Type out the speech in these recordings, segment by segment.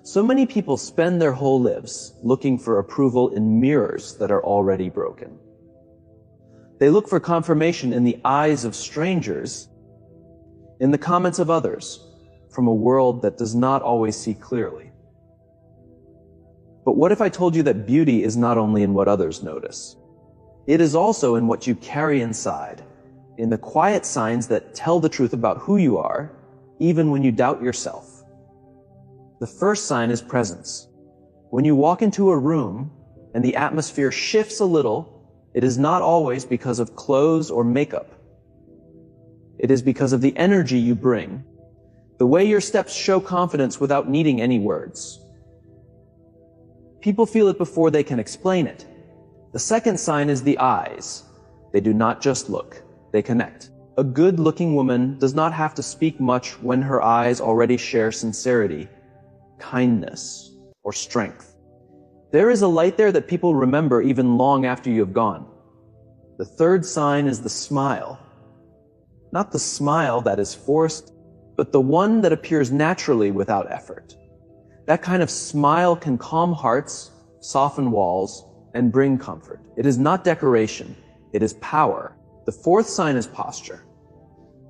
So many people spend their whole lives looking for approval in mirrors that are already broken. They look for confirmation in the eyes of strangers, in the comments of others, from a world that does not always see clearly. But what if I told you that beauty is not only in what others notice? It is also in what you carry inside, in the quiet signs that tell the truth about who you are, even when you doubt yourself. The first sign is presence. When you walk into a room and the atmosphere shifts a little, it is not always because of clothes or makeup. It is because of the energy you bring, the way your steps show confidence without needing any words. People feel it before they can explain it. The second sign is the eyes. They do not just look, they connect. A good-looking woman does not have to speak much when her eyes already share sincerity, kindness, or strength. There is a light there that people remember even long after you have gone. The third sign is the smile. Not the smile that is forced, but the one that appears naturally without effort. That kind of smile can calm hearts, soften walls, and bring comfort. It is not decoration, it is power. The fourth sign is posture.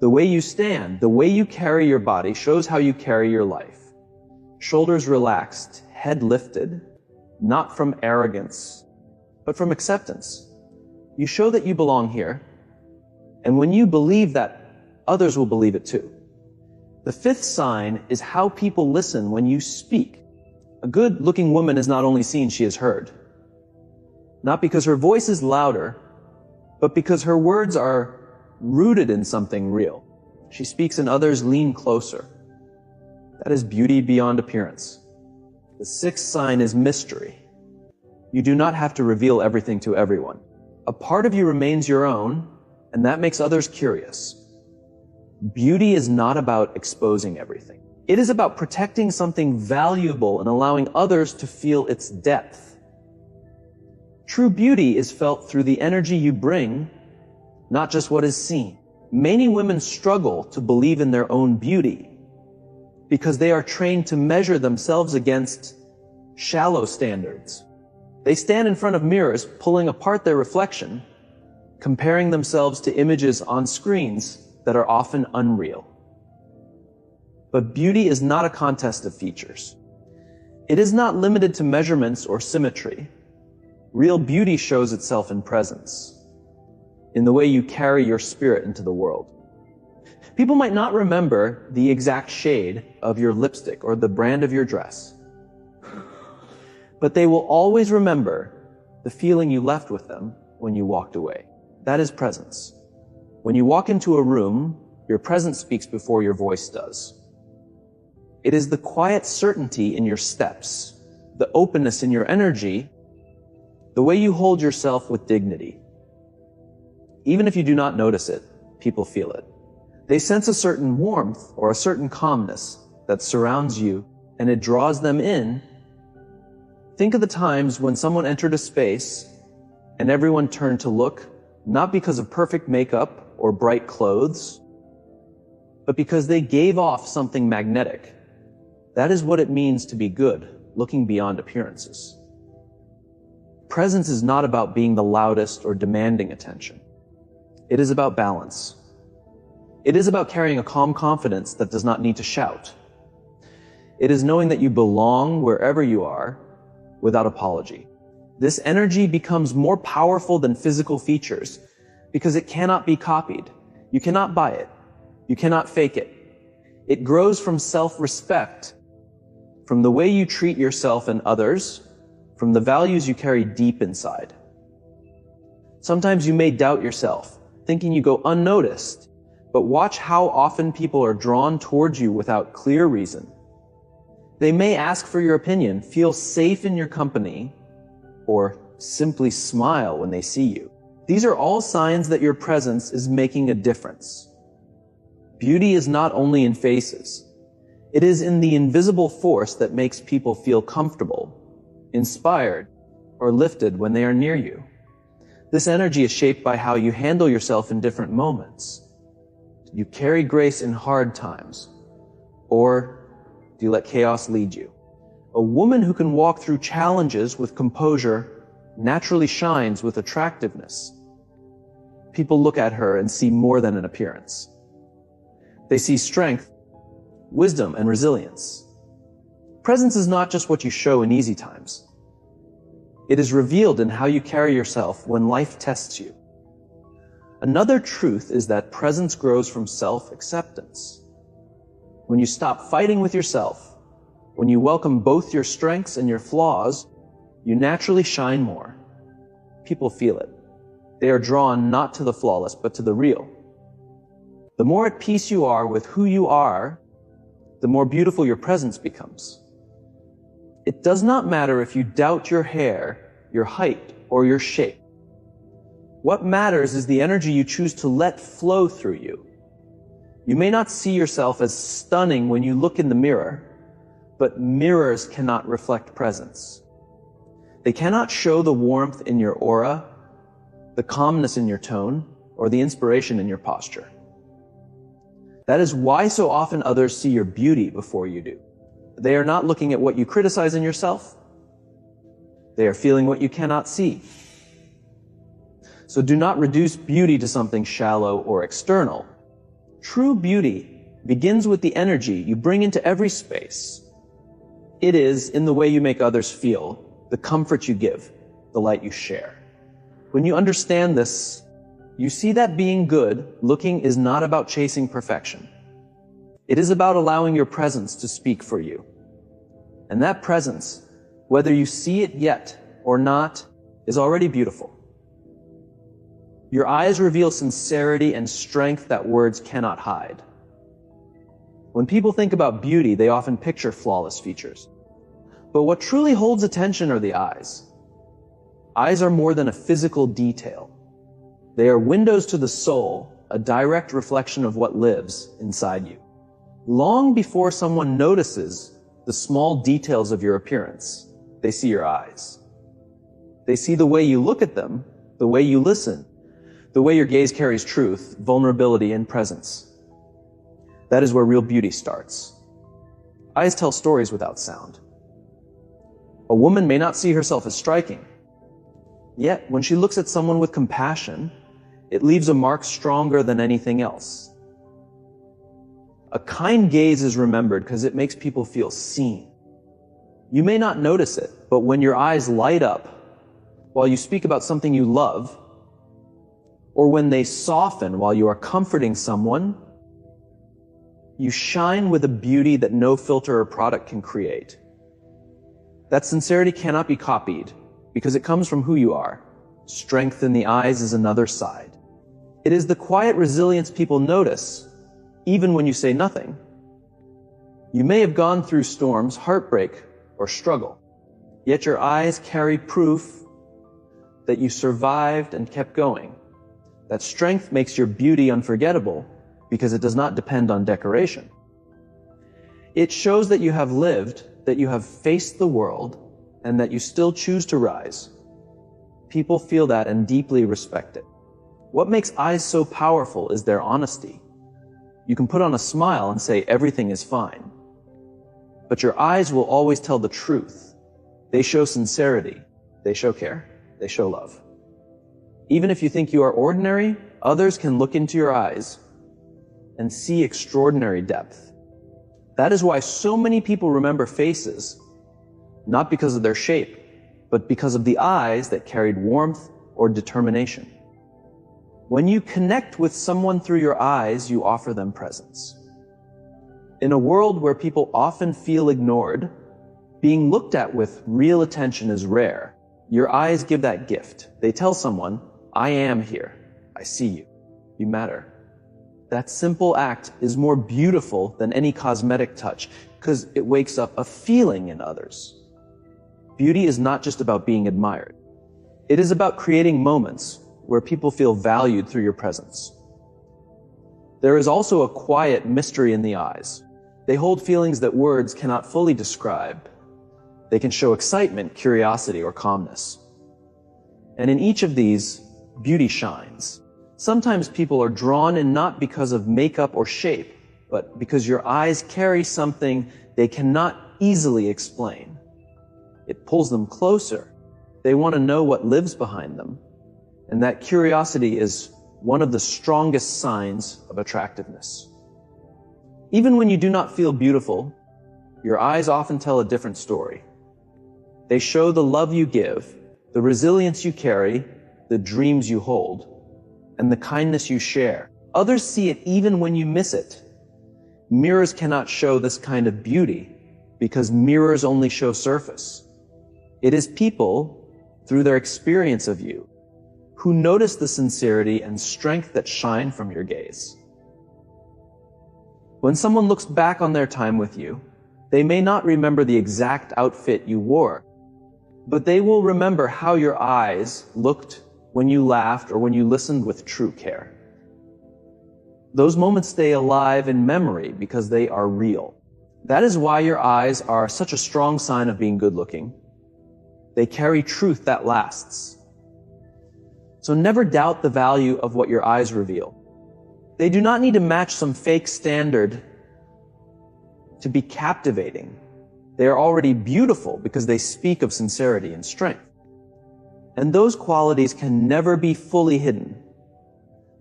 The way you stand, the way you carry your body shows how you carry your life. Shoulders relaxed, head lifted, not from arrogance, but from acceptance. You show that you belong here, and when you believe that, others will believe it too. The fifth sign is how people listen when you speak. A good-looking woman is not only seen, she is heard. Not because her voice is louder, but because her words are rooted in something real. She speaks and others lean closer. That is beauty beyond appearance. The sixth sign is mystery. You do not have to reveal everything to everyone. A part of you remains your own, and that makes others curious. Beauty is not about exposing everything. It is about protecting something valuable and allowing others to feel its depth. True beauty is felt through the energy you bring, not just what is seen. Many women struggle to believe in their own beauty because they are trained to measure themselves against shallow standards. They stand in front of mirrors, pulling apart their reflection, comparing themselves to images on screens that are often unreal. But beauty is not a contest of features. It is not limited to measurements or symmetry. Real beauty shows itself in presence, in the way you carry your spirit into the world. People might not remember the exact shade of your lipstick or the brand of your dress, but they will always remember the feeling you left with them when you walked away. That is presence. When you walk into a room, your presence speaks before your voice does. It is the quiet certainty in your steps, the openness in your energy, the way you hold yourself with dignity. Even if you do not notice it, people feel it. They sense a certain warmth or a certain calmness that surrounds you, and it draws them in. Think of the times when someone entered a space and everyone turned to look, not because of perfect makeup or bright clothes, but because they gave off something magnetic. That is what it means to be good, looking beyond appearances. Presence is not about being the loudest or demanding attention. It is about balance. It is about carrying a calm confidence that does not need to shout. It is knowing that you belong wherever you are without apology. This energy becomes more powerful than physical features because it cannot be copied. You cannot buy it. You cannot fake it. It grows from self-respect, from the way you treat yourself and others, from the values you carry deep inside. Sometimes you may doubt yourself, thinking you go unnoticed, but watch how often people are drawn towards you without clear reason. They may ask for your opinion, feel safe in your company, or simply smile when they see you. These are all signs that your presence is making a difference. Beauty is not only in faces. It is in the invisible force that makes people feel comfortable, inspired, or lifted when they are near you. This energy is shaped by how you handle yourself in different moments. Do you carry grace in hard times? Or do you let chaos lead you? A woman who can walk through challenges with composure naturally shines with attractiveness. People look at her and see more than an appearance. They see strength, wisdom, and resilience. Presence is not just what you show in easy times. It is revealed in how you carry yourself when life tests you. Another truth is that presence grows from self-acceptance. When you stop fighting with yourself, when you welcome both your strengths and your flaws, you naturally shine more. People feel it. They are drawn not to the flawless, but to the real. The more at peace you are with who you are, the more beautiful your presence becomes. It does not matter if you doubt your hair, your height, or your shape. What matters is the energy you choose to let flow through you. You may not see yourself as stunning when you look in the mirror, but mirrors cannot reflect presence. They cannot show the warmth in your aura, the calmness in your tone, or the inspiration in your posture. That is why so often others see your beauty before you do. They are not looking at what you criticize in yourself. They are feeling what you cannot see. So do not reduce beauty to something shallow or external. True beauty begins with the energy you bring into every space. It is in the way you make others feel, the comfort you give, the light you share. When you understand this, you see that being good looking is not about chasing perfection. It is about allowing your presence to speak for you. And that presence, whether you see it yet or not, is already beautiful. Your eyes reveal sincerity and strength that words cannot hide. When people think about beauty, they often picture flawless features. But what truly holds attention are the eyes. Eyes are more than a physical detail. They are windows to the soul, a direct reflection of what lives inside you. Long before someone notices the small details of your appearance, they see your eyes. They see the way you look at them, the way you listen, the way your gaze carries truth, vulnerability, and presence. That is where real beauty starts. Eyes tell stories without sound. A woman may not see herself as striking, yet when she looks at someone with compassion, it leaves a mark stronger than anything else. A kind gaze is remembered because it makes people feel seen. You may not notice it, but when your eyes light up while you speak about something you love, or when they soften while you are comforting someone, you shine with a beauty that no filter or product can create. That sincerity cannot be copied because it comes from who you are. Strength in the eyes is another side. It is the quiet resilience people notice, even when you say nothing. You may have gone through storms, heartbreak, or struggle, yet your eyes carry proof that you survived and kept going. That strength makes your beauty unforgettable because it does not depend on decoration. It shows that you have lived, that you have faced the world, and that you still choose to rise. People feel that and deeply respect it. What makes eyes so powerful is their honesty. You can put on a smile and say everything is fine. But your eyes will always tell the truth. They show sincerity. They show care. They show love. Even if you think you are ordinary, others can look into your eyes and see extraordinary depth. That is why so many people remember faces, not because of their shape, but because of the eyes that carried warmth or determination. When you connect with someone through your eyes, you offer them presence. In a world where people often feel ignored, being looked at with real attention is rare. Your eyes give that gift. They tell someone, I am here. I see you. You matter. That simple act is more beautiful than any cosmetic touch because it wakes up a feeling in others. Beauty is not just about being admired. It is about creating moments where people feel valued through your presence. There is also a quiet mystery in the eyes. They hold feelings that words cannot fully describe. They can show excitement, curiosity, or calmness. And in each of these, beauty shines. Sometimes people are drawn in not because of makeup or shape, but because your eyes carry something they cannot easily explain. It pulls them closer. They want to know what lives behind them. And that curiosity is one of the strongest signs of attractiveness. Even when you do not feel beautiful, your eyes often tell a different story. They show the love you give, the resilience you carry, the dreams you hold, and the kindness you share. Others see it even when you miss it. Mirrors cannot show this kind of beauty because mirrors only show surface. It is people, through their experience of you, who notice the sincerity and strength that shine from your gaze. When someone looks back on their time with you, they may not remember the exact outfit you wore, but they will remember how your eyes looked when you laughed or when you listened with true care. Those moments stay alive in memory because they are real. That is why your eyes are such a strong sign of being good-looking. They carry truth that lasts. So never doubt the value of what your eyes reveal. They do not need to match some fake standard to be captivating. They are already beautiful because they speak of sincerity and strength. And those qualities can never be fully hidden.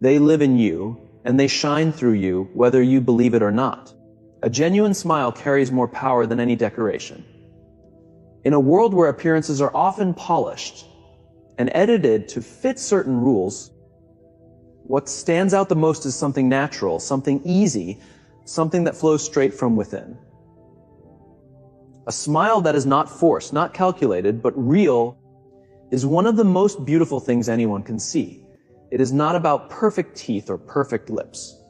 They live in you, and they shine through you, whether you believe it or not. A genuine smile carries more power than any decoration. In a world where appearances are often polished and edited to fit certain rules, what stands out the most is something natural, something easy, something that flows straight from within. A smile that is not forced, not calculated, but real is one of the most beautiful things anyone can see. It is not about perfect teeth or perfect lips.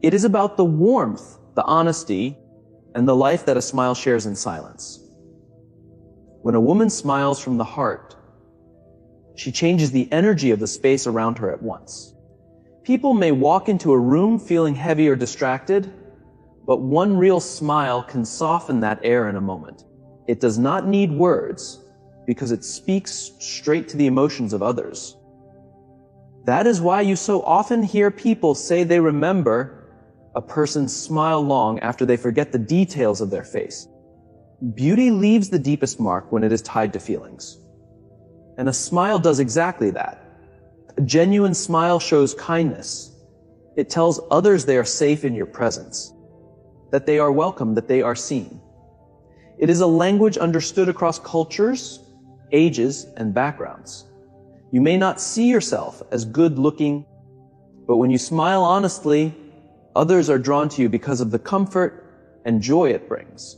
It is about the warmth, the honesty, and the life that a smile shares in silence. When a woman smiles from the heart, she changes the energy of the space around her at once. People may walk into a room feeling heavy or distracted, but one real smile can soften that air in a moment. It does not need words because it speaks straight to the emotions of others. That is why you so often hear people say they remember a person's smile long after they forget the details of their face. Beauty leaves the deepest mark when it is tied to feelings. And a smile does exactly that. A genuine smile shows kindness. It tells others they are safe in your presence, that they are welcome, that they are seen. It is a language understood across cultures, ages, and backgrounds. You may not see yourself as good-looking, but when you smile honestly, others are drawn to you because of the comfort and joy it brings.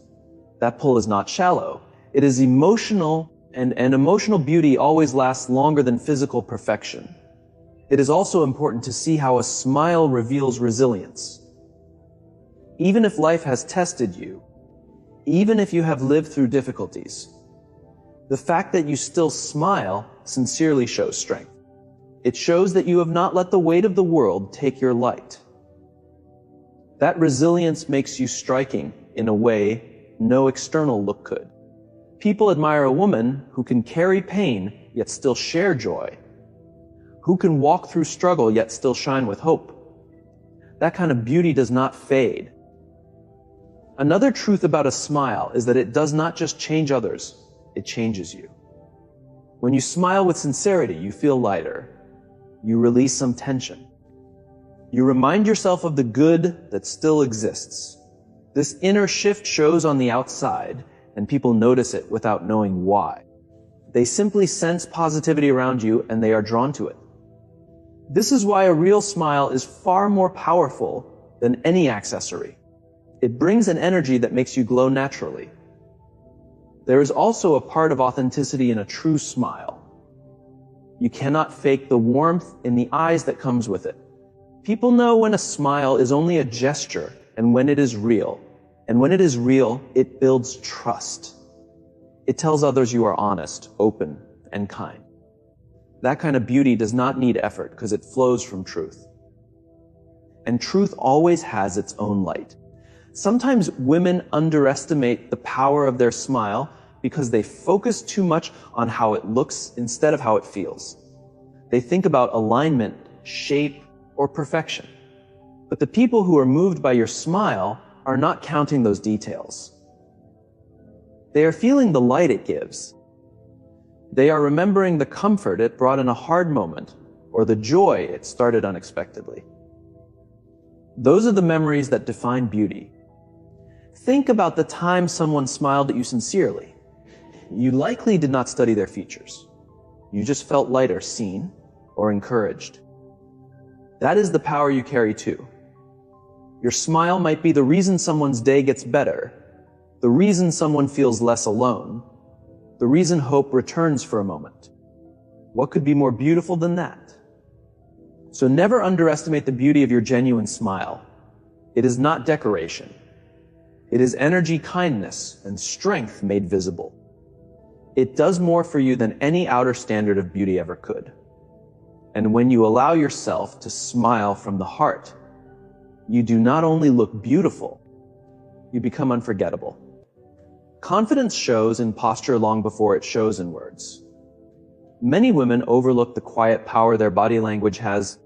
That pull is not shallow. It is emotional, and emotional beauty always lasts longer than physical perfection. It is also important to see how a smile reveals resilience. Even if life has tested you, even if you have lived through difficulties, the fact that you still smile sincerely shows strength. It shows that you have not let the weight of the world take your light. That resilience makes you striking in a way no external look could. People admire a woman who can carry pain yet still share joy, who can walk through struggle yet still shine with hope. That kind of beauty does not fade. Another truth about a smile is that it does not just change others, it changes you. When you smile with sincerity, you feel lighter. You release some tension. You remind yourself of the good that still exists. This inner shift shows on the outside, and people notice it without knowing why. They simply sense positivity around you, and they are drawn to it. This is why a real smile is far more powerful than any accessory. It brings an energy that makes you glow naturally. There is also a part of authenticity in a true smile. You cannot fake the warmth in the eyes that comes with it. People know when a smile is only a gesture and when it is real. And when it is real, it builds trust. It tells others you are honest, open, and kind. That kind of beauty does not need effort because it flows from truth. And truth always has its own light. Sometimes women underestimate the power of their smile because they focus too much on how it looks instead of how it feels. They think about alignment, shape, or perfection. But the people who are moved by your smile are not counting those details. They are feeling the light it gives. They are remembering the comfort it brought in a hard moment, or the joy it started unexpectedly. Those are the memories that define beauty. Think about the time someone smiled at you sincerely. You likely did not study their features. You just felt lighter, seen, or encouraged. That is the power you carry too. Your smile might be the reason someone's day gets better, the reason someone feels less alone, the reason hope returns for a moment. What could be more beautiful than that? So never underestimate the beauty of your genuine smile. It is not decoration. It is energy, kindness, and strength made visible. It does more for you than any outer standard of beauty ever could. And when you allow yourself to smile from the heart, you do not only look beautiful, you become unforgettable. Confidence shows in posture long before it shows in words. Many women overlook the quiet power their body language has,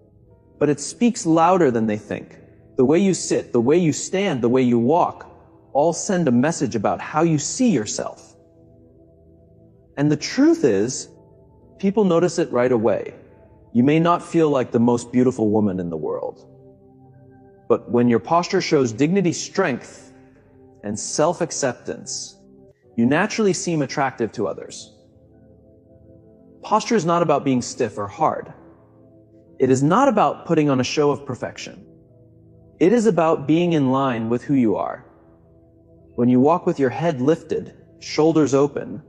but it speaks louder than they think. The way you sit, the way you stand, the way you walk, all send a message about how you see yourself. And the truth is, people notice it right away. You may not feel like the most beautiful woman in the world. But when your posture shows dignity, strength, and self-acceptance, you naturally seem attractive to others. Posture is not about being stiff or hard. It is not about putting on a show of perfection. It is about being in line with who you are. When you walk with your head lifted, shoulders open,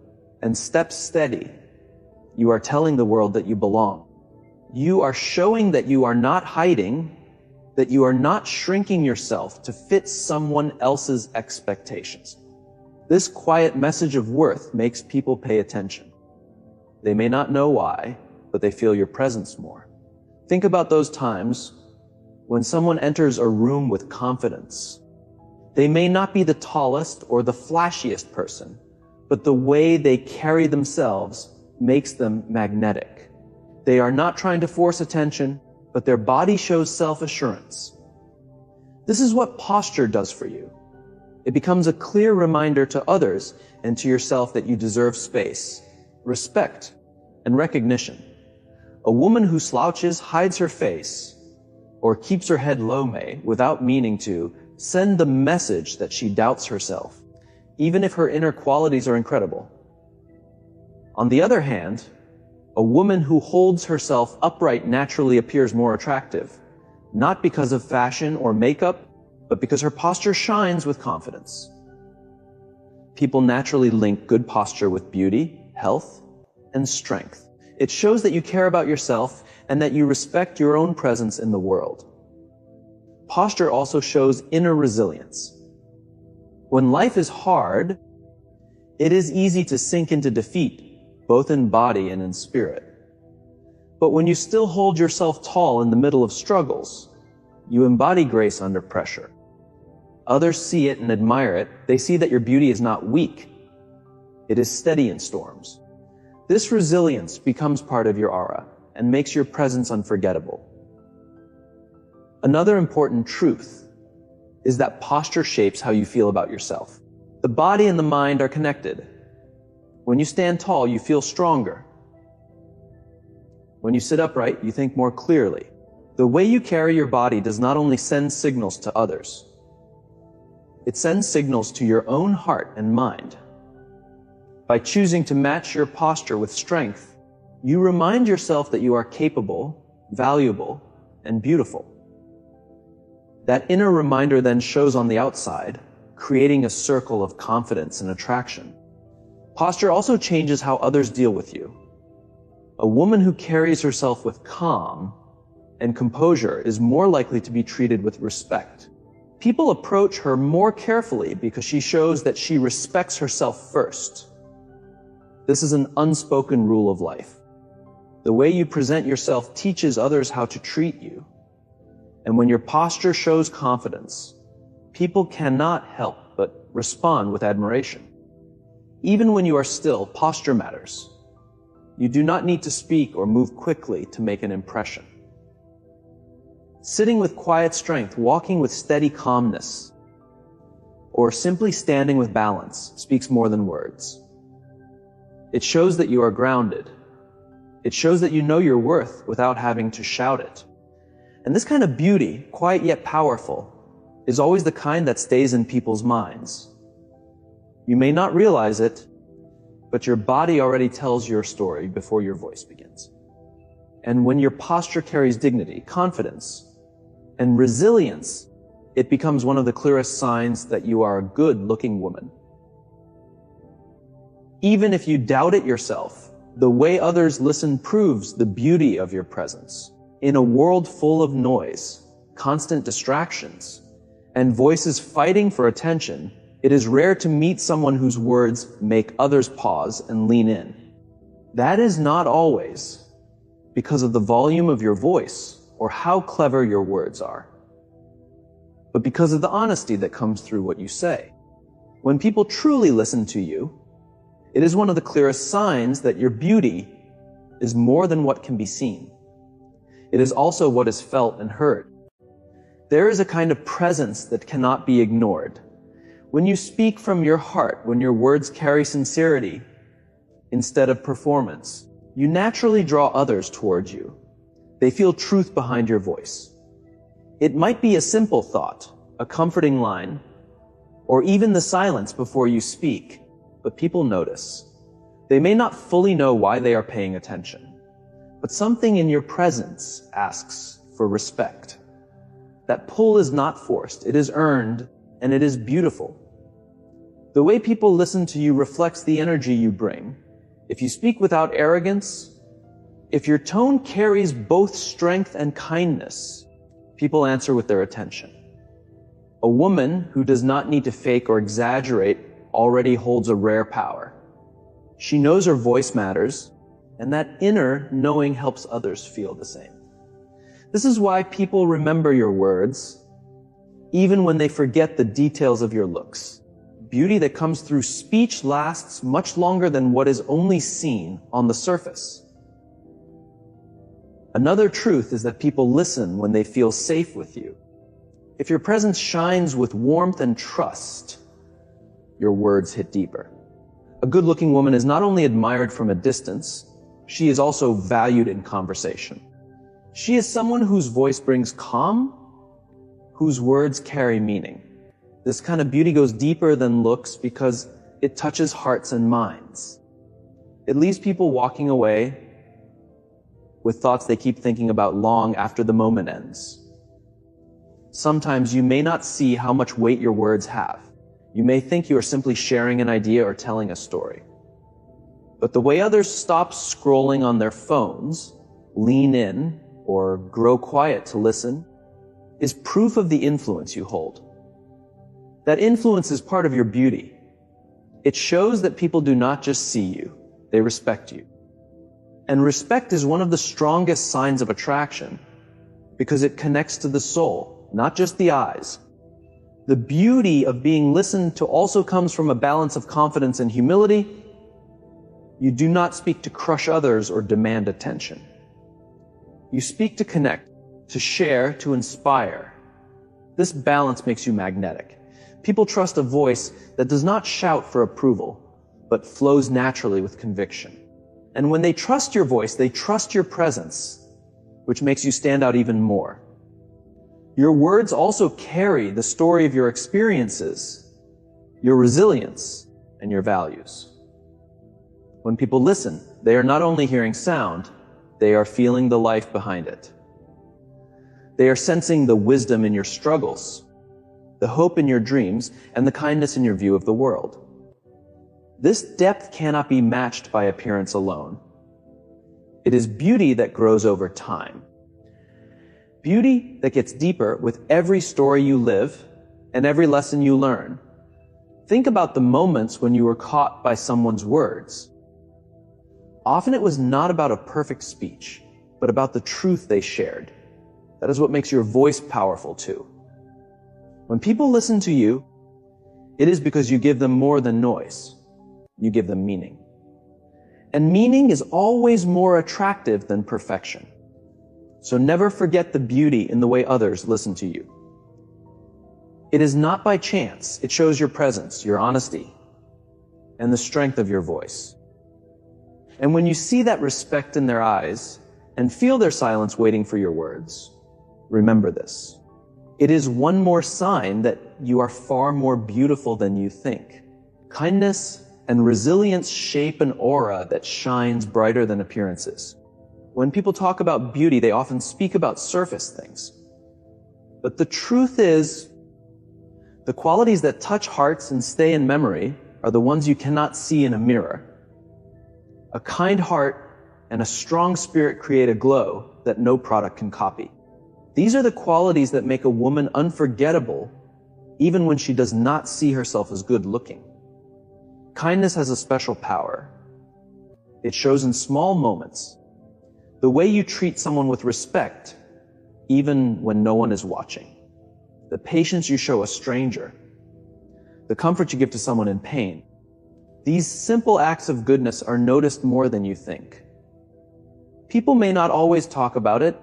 and steps steady, you are telling the world that you belong. You are showing that you are not hiding, that you are not shrinking yourself to fit someone else's expectations. This quiet message of worth makes people pay attention. They may not know why, but they feel your presence more. Think about those times when someone enters a room with confidence. They may not be the tallest or the flashiest person, but the way they carry themselves makes them magnetic. They are not trying to force attention, but their body shows self-assurance. This is what posture does for you. It becomes a clear reminder to others and to yourself that you deserve space, respect, and recognition. A woman who slouches, hides her face, or keeps her head low may, without meaning to, send the message that she doubts herself, even if her inner qualities are incredible. On the other hand, a woman who holds herself upright naturally appears more attractive, not because of fashion or makeup, but because her posture shines with confidence. People naturally link good posture with beauty, health, and strength. It shows that you care about yourself and that you respect your own presence in the world. Posture also shows inner resilience. When life is hard, it is easy to sink into defeat, both in body and in spirit. But when you still hold yourself tall in the middle of struggles, you embody grace under pressure. Others see it and admire it. They see that your beauty is not weak. It is steady in storms. This resilience becomes part of your aura and makes your presence unforgettable. Another important truth is that posture shapes how you feel about yourself. The body and the mind are connected. When you stand tall, you feel stronger. When you sit upright, you think more clearly. The way you carry your body does not only send signals to others, it sends signals to your own heart and mind. By choosing to match your posture with strength, you remind yourself that you are capable, valuable, and beautiful. That inner reminder then shows on the outside, creating a circle of confidence and attraction. Posture also changes how others deal with you. A woman who carries herself with calm and composure is more likely to be treated with respect. People approach her more carefully because she shows that she respects herself first. This is an unspoken rule of life. The way you present yourself teaches others how to treat you. And when your posture shows confidence, people cannot help but respond with admiration. Even when you are still, posture matters. You do not need to speak or move quickly to make an impression. Sitting with quiet strength, walking with steady calmness, or simply standing with balance speaks more than words. It shows that you are grounded. It shows that you know your worth without having to shout it. And this kind of beauty, quiet yet powerful, is always the kind that stays in people's minds. You may not realize it, but your body already tells your story before your voice begins. And when your posture carries dignity, confidence, and resilience, it becomes one of the clearest signs that you are a good-looking woman. Even if you doubt it yourself, the way others listen proves the beauty of your presence. In a world full of noise, constant distractions, and voices fighting for attention, it is rare to meet someone whose words make others pause and lean in. That is not always because of the volume of your voice or how clever your words are, but because of the honesty that comes through what you say. When people truly listen to you, it is one of the clearest signs that your beauty is more than what can be seen. It is also what is felt and heard. There is a kind of presence that cannot be ignored. When you speak from your heart, when your words carry sincerity instead of performance, you naturally draw others towards you. They feel truth behind your voice. It might be a simple thought, a comforting line, or even the silence before you speak, but people notice. They may not fully know why they are paying attention, but something in your presence asks for respect. That pull is not forced, it is earned, and it is beautiful. The way people listen to you reflects the energy you bring. If you speak without arrogance, if your tone carries both strength and kindness, people answer with their attention. A woman who does not need to fake or exaggerate already holds a rare power. She knows her voice matters, and that inner knowing helps others feel the same. This is why people remember your words, even when they forget the details of your looks. Beauty that comes through speech lasts much longer than what is only seen on the surface. Another truth is that people listen when they feel safe with you. If your presence shines with warmth and trust, your words hit deeper. A good-looking woman is not only admired from a distance, she is also valued in conversation. She is someone whose voice brings calm, whose words carry meaning. This kind of beauty goes deeper than looks because it touches hearts and minds. It leaves people walking away with thoughts they keep thinking about long after the moment ends. Sometimes you may not see how much weight your words have. You may think you are simply sharing an idea or telling a story. But the way others stop scrolling on their phones, lean in, or grow quiet to listen, is proof of the influence you hold. That influence is part of your beauty. It shows that people do not just see you, they respect you. And respect is one of the strongest signs of attraction because it connects to the soul, not just the eyes. The beauty of being listened to also comes from a balance of confidence and humility. You do not speak to crush others or demand attention. You speak to connect, to share, to inspire. This balance makes you magnetic. People trust a voice that does not shout for approval, but flows naturally with conviction. And when they trust your voice, they trust your presence, which makes you stand out even more. Your words also carry the story of your experiences, your resilience, and your values. When people listen, they are not only hearing sound, they are feeling the life behind it. They are sensing the wisdom in your struggles, the hope in your dreams, and the kindness in your view of the world. This depth cannot be matched by appearance alone. It is beauty that grows over time. Beauty that gets deeper with every story you live and every lesson you learn. Think about the moments when you were caught by someone's words. Often it was not about a perfect speech, but about the truth they shared. That is what makes your voice powerful too. When people listen to you, it is because you give them more than noise. You give them meaning. And meaning is always more attractive than perfection. So never forget the beauty in the way others listen to you. It is not by chance. It shows your presence, your honesty, and the strength of your voice. And when you see that respect in their eyes and feel their silence waiting for your words, remember this. It is one more sign that you are far more beautiful than you think. Kindness and resilience shape an aura that shines brighter than appearances. When people talk about beauty, they often speak about surface things. But the truth is, the qualities that touch hearts and stay in memory are the ones you cannot see in a mirror. A kind heart and a strong spirit create a glow that no product can copy. These are the qualities that make a woman unforgettable, even when she does not see herself as good looking. Kindness has a special power. It shows in small moments. The way you treat someone with respect, even when no one is watching. The patience you show a stranger. The comfort you give to someone in pain. These simple acts of goodness are noticed more than you think. People may not always talk about it,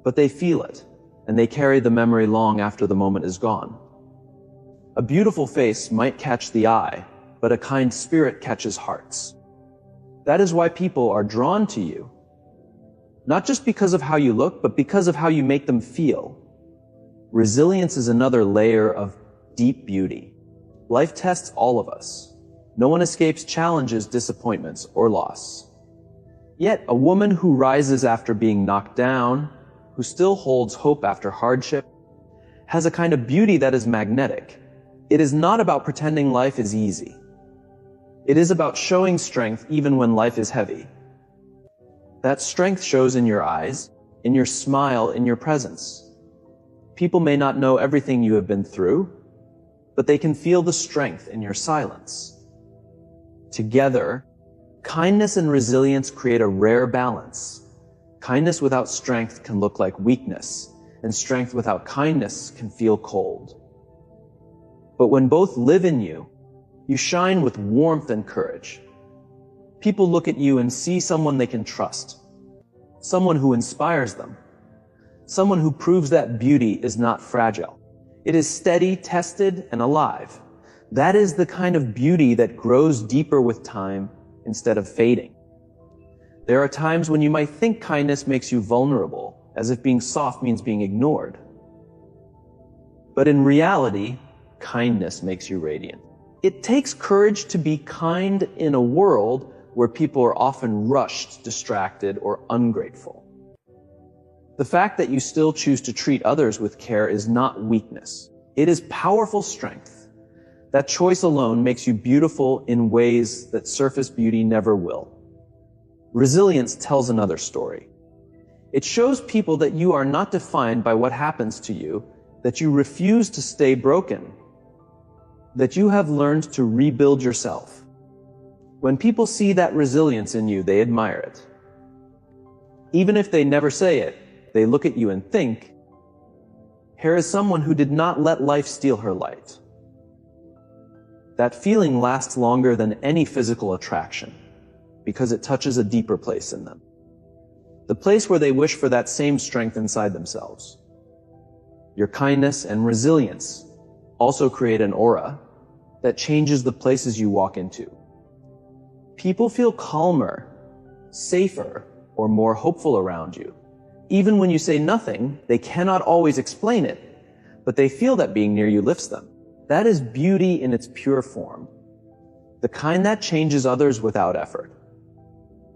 but they feel it, and they carry the memory long after the moment is gone. A beautiful face might catch the eye, but a kind spirit catches hearts. That is why people are drawn to you. Not just because of how you look, but because of how you make them feel. Resilience is another layer of deep beauty. Life tests all of us. No one escapes challenges, disappointments, or loss. Yet, a woman who rises after being knocked down, who still holds hope after hardship, has a kind of beauty that is magnetic. It is not about pretending life is easy. It is about showing strength even when life is heavy. That strength shows in your eyes, in your smile, in your presence. People may not know everything you have been through, but they can feel the strength in your silence. Together, kindness and resilience create a rare balance. Kindness without strength can look like weakness, and strength without kindness can feel cold. But when both live in you, you shine with warmth and courage. People look at you and see someone they can trust, someone who inspires them, someone who proves that beauty is not fragile. It is steady, tested, and alive. That is the kind of beauty that grows deeper with time instead of fading. There are times when you might think kindness makes you vulnerable, as if being soft means being ignored. But in reality, kindness makes you radiant. It takes courage to be kind in a world where people are often rushed, distracted, or ungrateful. The fact that you still choose to treat others with care is not weakness. It is powerful strength. That choice alone makes you beautiful in ways that surface beauty never will. Resilience tells another story. It shows people that you are not defined by what happens to you, that you refuse to stay broken, that you have learned to rebuild yourself. When people see that resilience in you, they admire it. Even if they never say it, they look at you and think, here is someone who did not let life steal her light. That feeling lasts longer than any physical attraction, because it touches a deeper place in them. The place where they wish for that same strength inside themselves. Your kindness and resilience also create an aura that changes the places you walk into. People feel calmer, safer, or more hopeful around you. Even when you say nothing, they cannot always explain it, but they feel that being near you lifts them. That is beauty in its pure form, the kind that changes others without effort.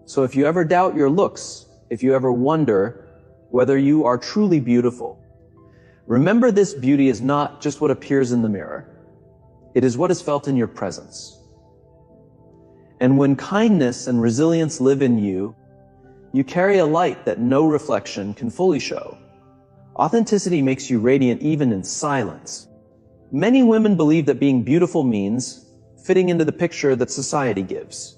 So if you ever doubt your looks, if you ever wonder whether you are truly beautiful, remember this beauty is not just what appears in the mirror. It is what is felt in your presence. And when kindness and resilience live in you, you carry a light that no reflection can fully show. Authenticity makes you radiant even in silence. Many women believe that being beautiful means fitting into the picture that society gives.